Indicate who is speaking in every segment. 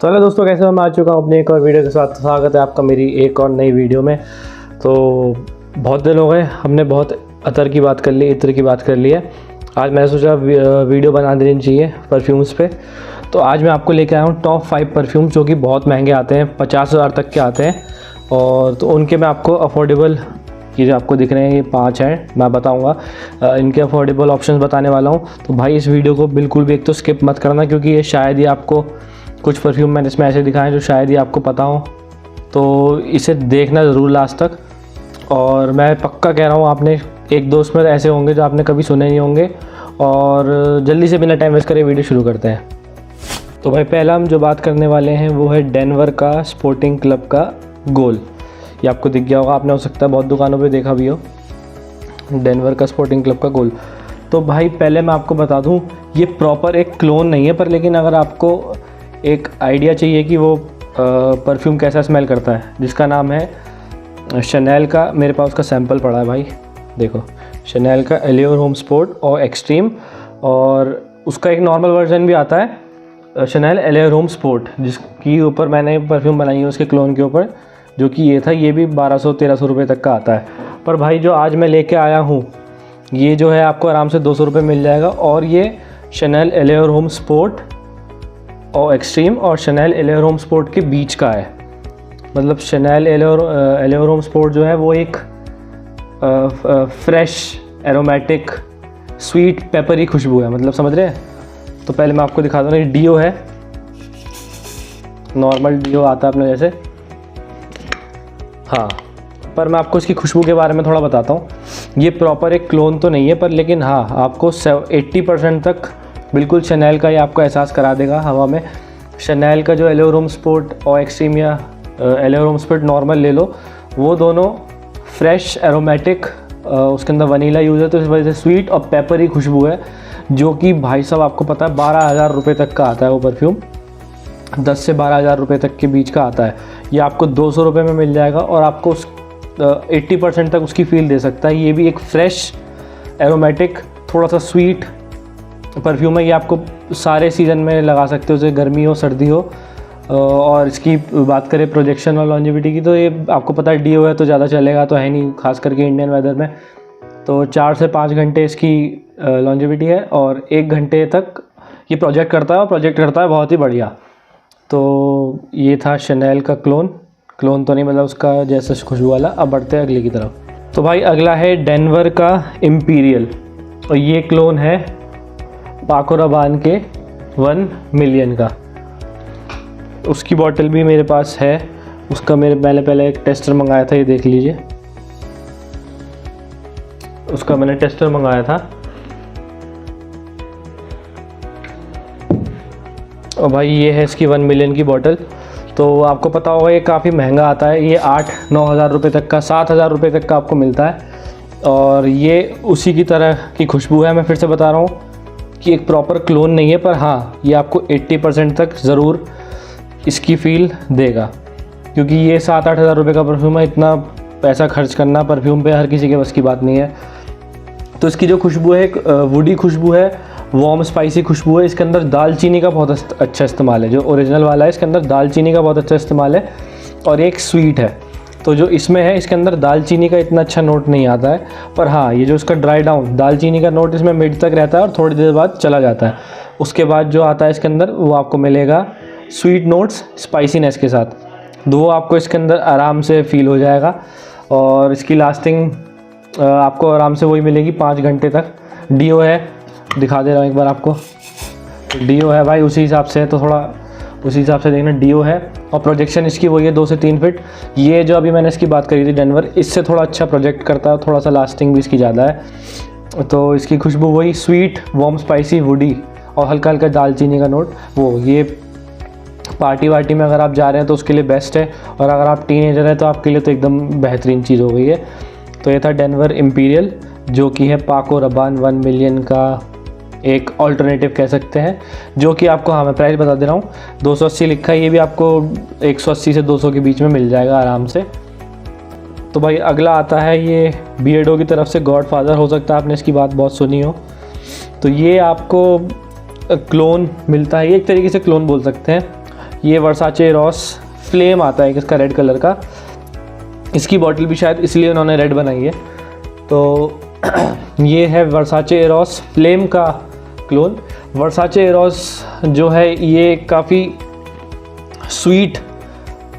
Speaker 1: तो हेलो दोस्तों, कैसे हो? मैं आ चुका हूँ अपनी एक और वीडियो के साथ। स्वागत है आपका मेरी एक और नई वीडियो में। तो बहुत दिन हो गए, हमने बहुत अतर की बात कर ली, इत्र की बात कर ली है। आज मैंने सोचा वीडियो बना देनी चाहिए परफ्यूम्स पे। तो आज मैं आपको लेके आया हूँ टॉप 5 परफ्यूम्स जो कि बहुत महंगे आते हैं, 50,000 तक के आते हैं। और तो उनके मैं आपको अफोर्डेबल, ये जो आपको दिख रहे हैं ये 5 हैं, मैं बताऊंगा इनके अफोर्डेबल ऑप्शंस बताने वाला हूँ। तो भाई इस वीडियो को बिल्कुल भी एक तो स्किप मत करना, क्योंकि ये शायद ही आपको, कुछ परफ्यूम मैंने इसमें ऐसे दिखाए हैं जो शायद ही आपको पता हो, तो इसे देखना ज़रूर लास्ट तक। और मैं पक्का कह रहा हूँ, आपने एक दोस्त में ऐसे होंगे जो आपने कभी सुने नहीं होंगे। और जल्दी से बिना टाइम वेस्ट करे वीडियो शुरू करते हैं। तो भाई पहला हम जो बात करने वाले हैं वो है डेनवर का स्पोर्टिंग क्लब का गोल। ये आपको दिख गया होगा, आपने हो सकता है बहुत दुकानों पे देखा भी हो, डेनवर का स्पोर्टिंग क्लब का गोल। तो भाई पहले मैं आपको बता दूं, ये प्रॉपर एक क्लोन नहीं है, पर लेकिन अगर आपको एक आइडिया चाहिए कि वो परफ्यूम कैसा स्मेल करता है, जिसका नाम है शनेल का, मेरे पास उसका सैंपल पड़ा है भाई, देखो शनेल का एलियोर होम स्पोर्ट और एक्सट्रीम, और उसका एक नॉर्मल वर्जन भी आता है शनेल एलियोर होम स्पोर्ट, जिसकी ऊपर मैंने परफ्यूम बनाई है उसके क्लोन के ऊपर, जो कि ये था। ये भी 1200-1300 रुपये तक का आता है। पर भाई जो आज मैं लेके आया हूँ, ये जो है आपको आराम से 200 रुपये मिल जाएगा। और ये शनेल एलियोर होम स्पोर्ट और एक्सट्रीम और शनेल एलियोर होम स्पोर्ट के बीच का है। मतलब शनेल एलियोर होम स्पोर्ट जो है वो एक फ्रेश एरोमेटिक स्वीट पेपरी खुशबू है, मतलब समझ रहे हैं। तो पहले मैं आपको दिखा दूँ, ये डीओ है, नॉर्मल डीओ आता है अपने जैसे, हाँ। पर मैं आपको इसकी खुशबू के बारे में थोड़ा बताता हूँ। ये प्रॉपर एक क्लोन तो नहीं है, पर लेकिन हाँ आपको 80% तक बिल्कुल शनेल का ये आपको एहसास करा देगा हवा में। शनेल का जो एलियोर होम स्पोर्ट और एक्सट्रीम या एलियोर होम स्पोर्ट नॉर्मल ले लो, वो दोनों फ्रेश एरोमेटिक, उसके अंदर वनीला यूज़ है, तो इस वजह से स्वीट और पेपरी खुशबू है, जो कि भाई साहब आपको पता है 12,000 रुपये तक का आता है वो परफ्यूम। 10 से 12,000 रुपये तक के बीच का आता है। ये आपको 200 रुपये में मिल जाएगा और आपको 80% तक उसकी फील दे सकता है। ये भी एक फ्रेश एरोमेटिक थोड़ा सा स्वीट परफ्यूम है। ये आपको सारे सीज़न में लगा सकते हो, जैसे गर्मी हो सर्दी हो। और इसकी बात करें प्रोजेक्शन और लॉन्जिविटी की, तो ये आपको पता है डीओ है तो ज़्यादा चलेगा तो है नहीं, खास करके इंडियन वेदर में। तो 4 से 5 घंटे इसकी लॉन्जिविटी है और 1 घंटे तक ये प्रोजेक्ट करता है, और प्रोजेक्ट करता है बहुत ही बढ़िया। तो ये था शनेल का क्लोन तो नहीं, मतलब उसका जैसा खुशबू वाला। अब बढ़ते हैं अगले की तरफ। तो भाई अगला है डेनवर का इम्पीरियल, और ये क्लोन है पाको रबान के 1 मिलियन का। उसकी बॉटल भी मेरे पास है, उसका मैंने पहले एक टेस्टर मंगाया था, ये देख लीजिए, उसका मैंने टेस्टर मंगाया था। और भाई ये है इसकी 1 मिलियन की बॉटल। तो आपको पता होगा ये काफ़ी महंगा आता है, ये 8-9 हज़ार रुपये तक का, 7,000 रुपये तक का आपको मिलता है। और ये उसी की तरह की खुशबू है। मैं फिर से बता रहा हूँ कि एक प्रॉपर क्लोन नहीं है, पर हाँ ये आपको 80% तक ज़रूर इसकी फील देगा, क्योंकि ये 7-8 हज़ार रुपये का परफ्यूम है। इतना पैसा खर्च करना परफ्यूम पे हर किसी के बस की बात नहीं है। तो इसकी जो खुशबू है, एक वुडी खुशबू है, वार्म स्पाइसी खुशबू है। इसके अंदर दालचीनी का बहुत अच्छा इस्तेमाल है, जो ओरिजिनल वाला है इसके अंदर दालचीनी का बहुत अच्छा इस्तेमाल है, और एक स्वीट है। तो जो इसमें है, इसके अंदर दालचीनी का इतना अच्छा नोट नहीं आता है, पर हाँ ये जो इसका ड्राई डाउन दालचीनी का नोट इसमें मिड तक रहता है और थोड़ी देर बाद चला जाता है। उसके बाद जो आता है इसके अंदर, वो आपको मिलेगा स्वीट नोट्स स्पाइसीनेस के साथ, वो आपको इसके अंदर आराम से फील हो जाएगा। और इसकी लास्टिंग आपको आराम से वही मिलेगी 5 घंटे तक। डीओ है, दिखा दे रहा हूँ एक बार आपको, डीओ है भाई, उसी हिसाब से है, तो थोड़ा उसी हिसाब से देखना। डीओ है और प्रोजेक्शन इसकी वही है 2 से 3 फीट। ये जो अभी मैंने इसकी बात करी थी डेनवर, इससे थोड़ा अच्छा प्रोजेक्ट करता है, थोड़ा सा लास्टिंग भी इसकी ज़्यादा है। तो इसकी खुशबू वही स्वीट वार्म स्पाइसी वुडी और हल्का हल्का दालचीनी का नोट। वो ये पार्टी वार्टी में अगर आप जा रहे हैं तो उसके लिए बेस्ट है, और अगर आप टीनेजर हैं तो आपके लिए तो एकदम बेहतरीन चीज़ हो गई है। तो ये था डेनवर इम्पीरियल, जो कि है पाको रबान 1 मिलियन का एक ऑल्टरनेटिव कह सकते हैं, जो कि आपको, हाँ मैं प्राइस बता दे रहा हूँ, 280 लिखा है। ये भी आपको 180 से 200 के बीच में मिल जाएगा आराम से। तो भाई अगला आता है ये बियर्डो की तरफ से गॉडफादर, हो सकता है आपने इसकी बात बहुत सुनी हो। तो ये आपको क्लोन मिलता है, ये एक तरीके से क्लोन बोल सकते हैं। ये वर्साचे रॉस फ्लेम आता है इसका रेड कलर का। इसकी बॉटल भी शायद इसलिए उन्होंने रेड बनाई है। तो ये है वर्साचे रॉस फ्लेम का क्लोन। वर्साचे रॉस जो है ये काफ़ी स्वीट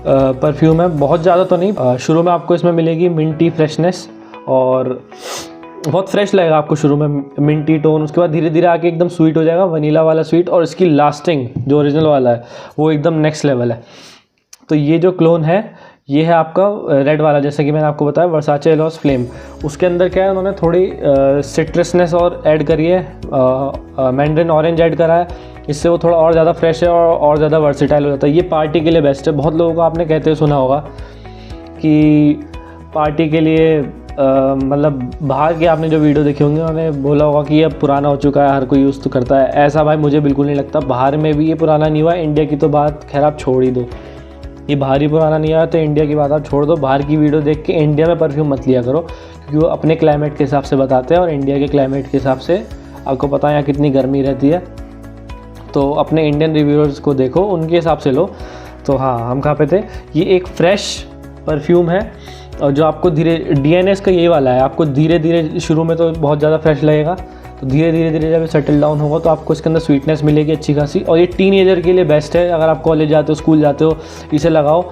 Speaker 1: परफ्यूम है, बहुत ज़्यादा तो नहीं। शुरू में आपको इसमें मिलेगी मिंटी फ्रेशनेस और बहुत फ्रेश लगेगा आपको शुरू में मिंटी टोन, उसके बाद धीरे धीरे आके एकदम स्वीट हो जाएगा, वनीला वाला स्वीट, और इसकी लास्टिंग जो ओरिजिनल वाला है वो एकदम नेक्स्ट लेवल है। तो ये जो क्लोन है ये है आपका रेड वाला, जैसे कि मैंने आपको बताया वर्साचे रॉस फ्लेम। उसके अंदर क्या है, उन्होंने थोड़ी सिट्रसनेस और ऐड करी है, मैंड्रिन ऑरेंज ऐड करा है, इससे वो थोड़ा और ज़्यादा फ्रेश है और ज़्यादा वर्सिटाइल हो जाता है। ये पार्टी के लिए बेस्ट है। बहुत लोगों को आपने कहते हुए सुना होगा कि पार्टी के लिए मतलब बाहर के आपने जो वीडियो देखे होंगे उन्होंने बोला होगा कि ये पुराना हो चुका है, हर कोई यूज़ तो करता है। ऐसा भाई मुझे बिल्कुल नहीं लगता। बाहर में भी ये पुराना नहीं हुआ, इंडिया की तो बात खैर आप छोड़ ही दो, ये बाहर ही पुराना नहीं आया, तो इंडिया की बात आप छोड़ दो। बाहर की वीडियो देख के इंडिया में परफ्यूम मत लिया करो, क्योंकि वो अपने क्लाइमेट के हिसाब से बताते हैं और इंडिया के क्लाइमेट के हिसाब से आपको पता है यहाँ कितनी गर्मी रहती है। तो अपने इंडियन रिव्यूअर्स को देखो, उनके हिसाब से लो। तो हाँ, हम कहाँ पे थे, ये एक फ्रेश परफ्यूम है और जो आपको धीरे DNS का यही वाला है, आपको धीरे धीरे शुरू में तो बहुत ज़्यादा फ्रेश लगेगा, तो धीरे धीरे धीरे जब सेटल डाउन होगा तो आपको इसके अंदर स्वीटनेस मिलेगी अच्छी खासी। और ये टीनेजर के लिए बेस्ट है। अगर आप कॉलेज जाते हो, स्कूल जाते हो, इसे लगाओ,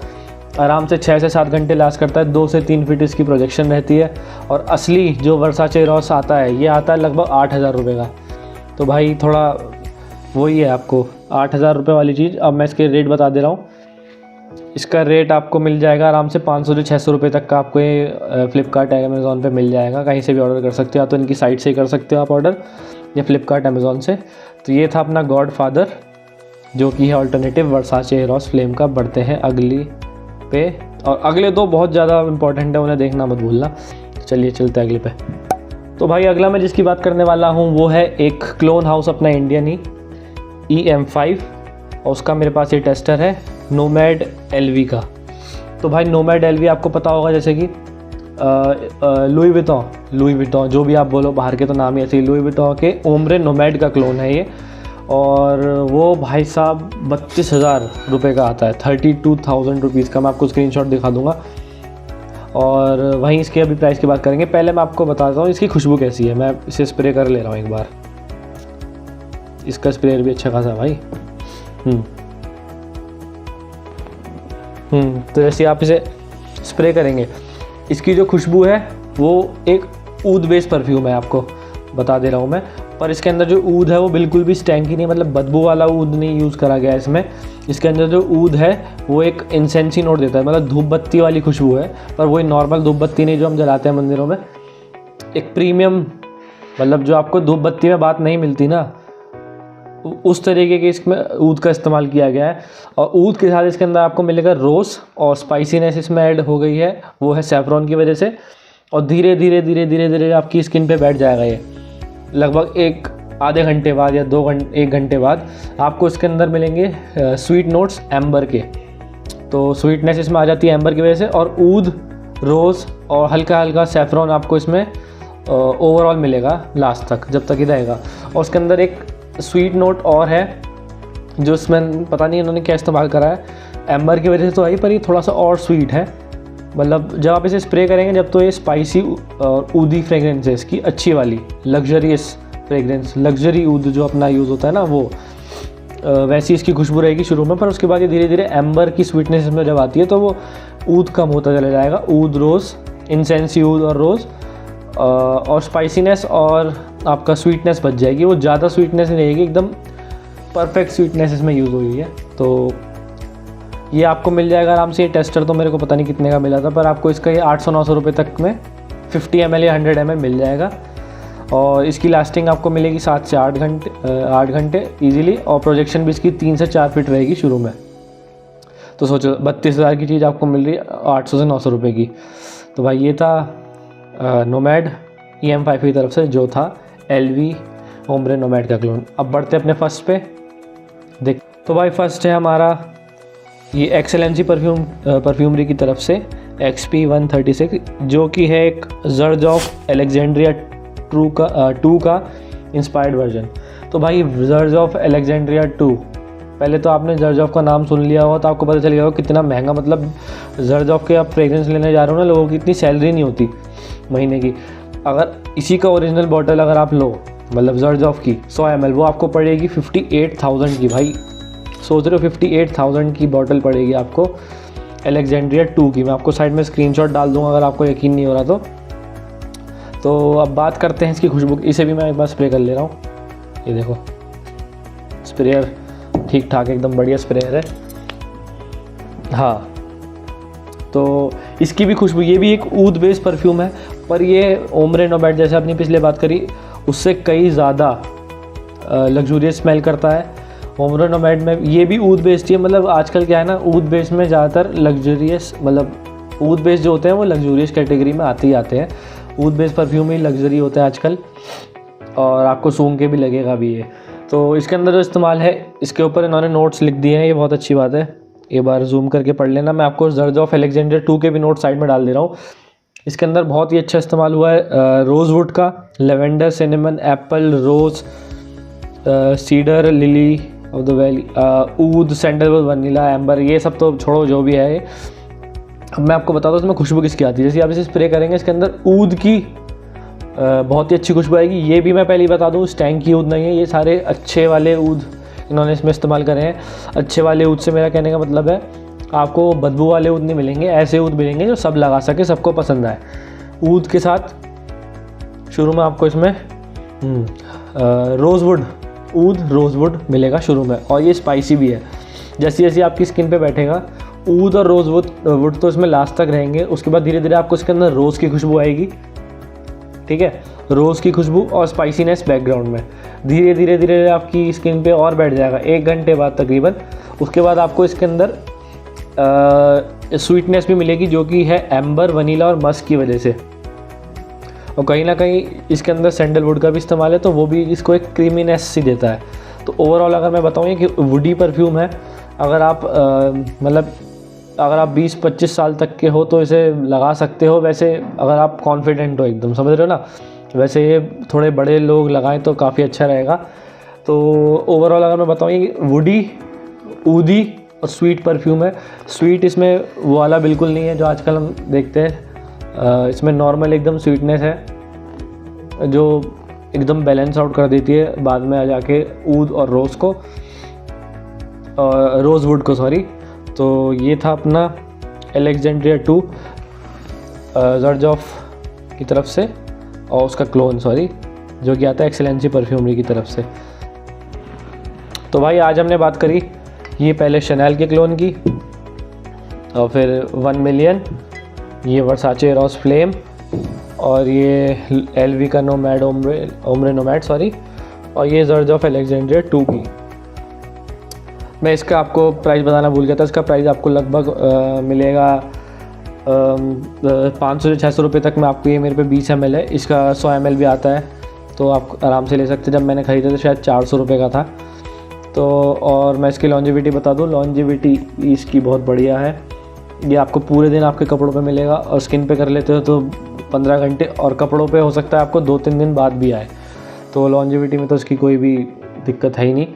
Speaker 1: आराम से 6 से 7 घंटे लास्ट करता है। 2 से 3 फीट इसकी प्रोजेक्शन रहती है। और असली जो वर्साचे रॉस आता है ये आता है लगभग 8,000 रुपये का। तो भाई थोड़ा वही है, आपको 8,000 रुपये वाली चीज़। अब मैं इसके रेट बता दे रहा हूँ। इसका रेट आपको मिल जाएगा आराम से 500 से 600 रुपये तक का। आपको ये फ्लिपकार्ट अमेज़ॉन पे मिल जाएगा, कहीं से भी ऑर्डर कर सकते हो, या तो इनकी साइट से ही कर सकते हो आप ऑर्डर, या फ्लिपकार्ट अमेज़ॉन से। तो ये था अपना गॉड फादर, जो कि है ऑल्टरनेटिव वर्साचे रॉस फ्लेम का। बढ़ते हैं अगली पे, और अगले दो बहुत ज़्यादा इंपॉर्टेंट है, उन्हें देखना मत भूलना। चलिए चलते हैं अगले पे। तो भाई अगला मैं जिसकी बात करने वाला हूँ वो है एक क्लोन हाउस अपना इंडियन ही, EM5, और उसका मेरे पास ये टेस्टर है नोमैड LV का। तो भाई नोमैड LV आपको पता होगा, जैसे कि लुई विटॉन जो भी आप बोलो, बाहर के तो नाम ही ऐसे ही, लुई विटॉन के ओम्ब्रे नोमैड का क्लोन है ये। और वो भाई साहब 32,000 रुपये का आता है, 32,000 रुपीज़ का। मैं आपको स्क्रीनशॉट दिखा दूंगा और वहीं इसके अभी प्राइस की बात करेंगे। पहले मैं आपको बताता हूँ इसकी खुशबू कैसी है। मैं इसे स्प्रे कर ले रहा हूँ एक बार। इसका स्प्रे भी अच्छा खासा भाई। तो जैसे आप इसे स्प्रे करेंगे, इसकी जो खुशबू है वो एक ऊद बेस्ड परफ्यूम है, आपको बता दे रहा हूँ मैं। पर इसके अंदर जो ऊद है वो बिल्कुल भी स्टैंकी नहीं, मतलब बदबू वाला ऊद नहीं यूज़ करा गया है इसमें। इसके अंदर जो ऊद है वो एक इंसेंसी नोट देता है, मतलब धूप बत्ती वाली खुशबू है, पर वही नॉर्मल धूप बत्ती नहीं जो हम जलाते हैं मंदिरों में। एक प्रीमियम, मतलब जो आपको धूप बत्ती में बात नहीं मिलती ना, उस तरीके के इसमें ऊद का इस्तेमाल किया गया है। और ऊद के साथ इसके अंदर आपको मिलेगा रोज़, और स्पाइसीनेस इसमें ऐड हो गई है, वो है सैफरॉन की वजह से। और धीरे धीरे धीरे धीरे धीरे आपकी स्किन पे बैठ जाएगा ये। लगभग एक आधे घंटे बाद या 1 घंटे बाद आपको इसके अंदर मिलेंगे स्वीट नोट्स एम्बर के। तो स्वीटनेस इसमें आ जाती है एम्बर की वजह से, और ऊद, रोज़ और हल्का हल्का सैफरॉन आपको इसमें ओवरऑल मिलेगा लास्ट तक, जब तक ही रहेगा। और उसके अंदर एक स्वीट नोट और है जो इसमें पता नहीं इन्होंने क्या इस्तेमाल करा है, एम्बर की वजह से तो आई, पर ये थोड़ा सा और स्वीट है। मतलब जब आप इसे स्प्रे करेंगे जब, तो ये स्पाइसी और ऊदी फ्रेगरेंस है इसकी, अच्छी वाली लग्जरियस फ्रेगरेंस, लग्जरी ऊद जो अपना यूज़ होता है ना, वो वैसी इसकी खुशबू रहेगी शुरू में। पर उसके बाद ये धीरे धीरे एम्बर की स्वीटनेस इसमें जब आती है तो वो ऊद कम होता चला जाएगा। ऊद, रोज़, इंसेंसी ऊद और रोज़, और स्पाइसीनेस और आपका स्वीटनेस बच जाएगी। वो ज़्यादा स्वीटनेस नहीं रहेगी, एकदम परफेक्ट स्वीटनेस इसमें यूज़ हुई है। तो ये आपको मिल जाएगा आराम से। ये टेस्टर तो मेरे को पता नहीं कितने का मिला था, पर आपको इसका ये 800-900 रुपये तक में 50 ml या 100 ml मिल जाएगा। और इसकी लास्टिंग आपको मिलेगी 7 से 8 घंटे ईजिली, और प्रोजेक्शन भी इसकी 3 से 4 फीट रहेगी शुरू में। तो सोचो 32,000 की चीज़ आपको मिल रही है 800 से 900 रुपये की। तो भाई ये था नोमैड EM5 की तरफ से, जो था LV ओम्ब्रे नोमैड का क्लोन। अब बढ़ते अपने फर्स्ट पे देख। तो भाई फर्स्ट है हमारा ये एक्सेलेंसी परफ्यूमरी की तरफ से XP 136, जो कि है एक जर्ज ऑफ अलेक्जेंड्रिया 2 का इंस्पायर्ड वर्जन। तो भाई जर्ज ऑफ अलेक्जेंड्रिया 2 पहले तो आपने ज़रजॉफ का नाम सुन लिया होगा तो आपको पता चल गया होगा कितना महंगा, मतलब ज़रजॉफ के आप फ्रेगरेंस लेने जा रहे हो ना, लोगों की इतनी सैलरी नहीं होती महीने की। अगर इसी का ओरिजिनल बॉटल अगर आप लो, मतलब ज़रजॉफ की 100 ml, वो आपको पड़ेगी 58,000 की। भाई सोच रहे हो 58,000 की बॉटल पड़ेगी आपको अलेक्जेंड्रिया 2 की। मैं आपको साइड में स्क्रीनशॉट डाल दूँगा अगर आपको यकीन नहीं हो रहा तो अब बात करते हैं इसकी खुशबू। इसे भी मैं एक बार स्प्रे कर ले रहा हूँ। ये देखो स्प्रेयर ठीक ठाक एकदम बढ़िया स्प्रेयर है। हाँ, तो इसकी भी खुशबू, ये भी एक ऊद बेस्ड परफ्यूम है, पर ये ओम्ब्रे नोमैड जैसे अपनी पिछले बात करी उससे कई ज़्यादा लग्जूरियस स्मेल करता है। ओम्ब्रे नोमैड में ये भी ऊद बेस्ड ही है। मतलब आजकल क्या है ना, ऊद बेस्ड में ज़्यादातर लग्जूरियस, मतलब ऊद बेस्ड जो होते हैं वो लग्जूरियस कैटेगरी में आते ही आते हैं। ऊद बेस्ड परफ्यूम ही लग्जरी होता है आजकल, और आपको सूंघ के भी लगेगा भी ये। तो इसके अंदर जो इस्तेमाल है, इसके ऊपर इन्होंने नोट्स लिख दिए हैं, ये बहुत अच्छी बात है। एक बार जूम करके पढ़ लेना। मैं आपको ज़रजॉफ अलेक्जेंड्रिया 2 के भी नोट साइड में डाल दे रहा हूँ। इसके अंदर बहुत ही अच्छा इस्तेमाल हुआ है रोज़वुड का, lavender, cinnamon, apple, rose, cedar, lily of the valley, ऊद, सैंडलवुड, वनीला, एम्बर, ये सब तो छोड़ो जो भी है। अब मैं आपको बता दूँ इसमें खुशबू किसकी आती है। जैसे आप इसे स्प्रे करेंगे इसके अंदर ऊद की बहुत ही अच्छी खुशबू आएगी। ये भी मैं पहले ही बता दूँ स्टैंक की ऊद नहीं है, ये सारे अच्छे वाले ऊद इन्होंने इसमें इस्तेमाल करे हैं। अच्छे वाले ऊद से मेरा कहने का मतलब है आपको बदबू वाले ऊद नहीं मिलेंगे, ऐसे ऊद मिलेंगे जो सब लगा सके, सबको पसंद आए। ऊद के साथ शुरू में आपको इसमें रोज़वुड, ऊद रोज़वुड मिलेगा शुरू में, और ये स्पाइसी भी है। जैसे जैसे आपकी स्किन पे बैठेगा ऊद और रोज़वुड तो इसमें लास्ट तक रहेंगे। उसके बाद धीरे धीरे आपको इसके अंदर रोज़ की खुशबू आएगी, ठीक है, रोज़ की खुशबू और स्पाइसीनेस बैकग्राउंड में धीरे धीरे धीरे आपकी स्किन पे और बैठ जाएगा 1 घंटे बाद तकरीबन। उसके बाद आपको इसके अंदर स्वीटनेस भी मिलेगी जो कि है एम्बर, वनीला और मस्क की वजह से, और कहीं ना कहीं इसके अंदर सैंडलवुड का भी इस्तेमाल है, तो वो भी इसको एक क्रीमीनेस सी देता है। तो ओवरऑल अगर मैं बताऊँ कि वुडी परफ्यूम है। अगर आप मतलब अगर आप 20-25 साल तक के हो तो इसे लगा सकते हो। वैसे अगर आप कॉन्फिडेंट हो एकदम, समझ रहे हो ना, वैसे ये थोड़े बड़े लोग लगाएं तो काफ़ी अच्छा रहेगा। तो ओवरऑल अगर मैं बताऊँ ये वुडी, ऊदी और स्वीट परफ्यूम है। स्वीट इसमें वो वाला बिल्कुल नहीं है जो आजकल हम देखते हैं। इसमें नॉर्मल एकदम स्वीटनेस है जो एकदम बैलेंस आउट कर देती है बाद में आ जाके ऊद और रोज़ को, रोज़वुड को, सॉरी। तो ये था अपना अलेक्जेंड्रिया 2 ज़रजॉफ की तरफ से, और उसका क्लोन, सॉरी, जो कि आता है एक्सेलेंसी परफ्यूमरी की तरफ से। तो भाई आज हमने बात करी ये पहले शनैल के क्लोन की, और फिर 1 मिलियन, ये वर्साचे रॉस फ्लेम, और ये एलवी का नोमैड, ओम्ब्रे नोमैड, सॉरी, और ये ज़रजॉफ अलेक्जेंड्रिया 2 की। मैं इसका आपको प्राइस बताना भूल गया था। इसका प्राइस आपको लगभग मिलेगा 500 से 600 रुपये तक में आपको। ये मेरे पे 20 ml है, इसका 100 ml भी आता है, तो आप आराम से ले सकते हैं। जब मैंने ख़रीदा तो शायद 400 रुपये का था। तो और मैं इसकी लॉन्जिविटी बता दूं, लॉन्जिविटी इसकी बहुत बढ़िया है। ये आपको पूरे दिन आपके कपड़ों पे मिलेगा, और स्किन पे कर लेते हो तो 15 घंटे, और कपड़ों पे हो सकता है आपको 2-3 दिन बाद भी आए। तो लॉन्जिविटी में तो इसकी कोई भी दिक्कत है ही नहीं।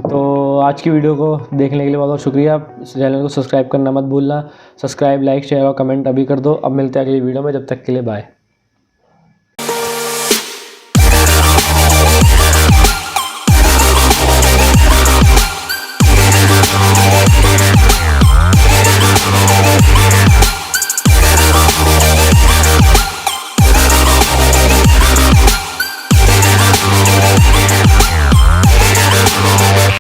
Speaker 1: तो आज की वीडियो को देखने के लिए बहुत बहुत शुक्रिया। चैनल को सब्सक्राइब करना मत भूलना। सब्सक्राइब, लाइक, शेयर और कमेंट अभी कर दो। अब मिलते हैं अगली वीडियो में, जब तक के लिए बाय।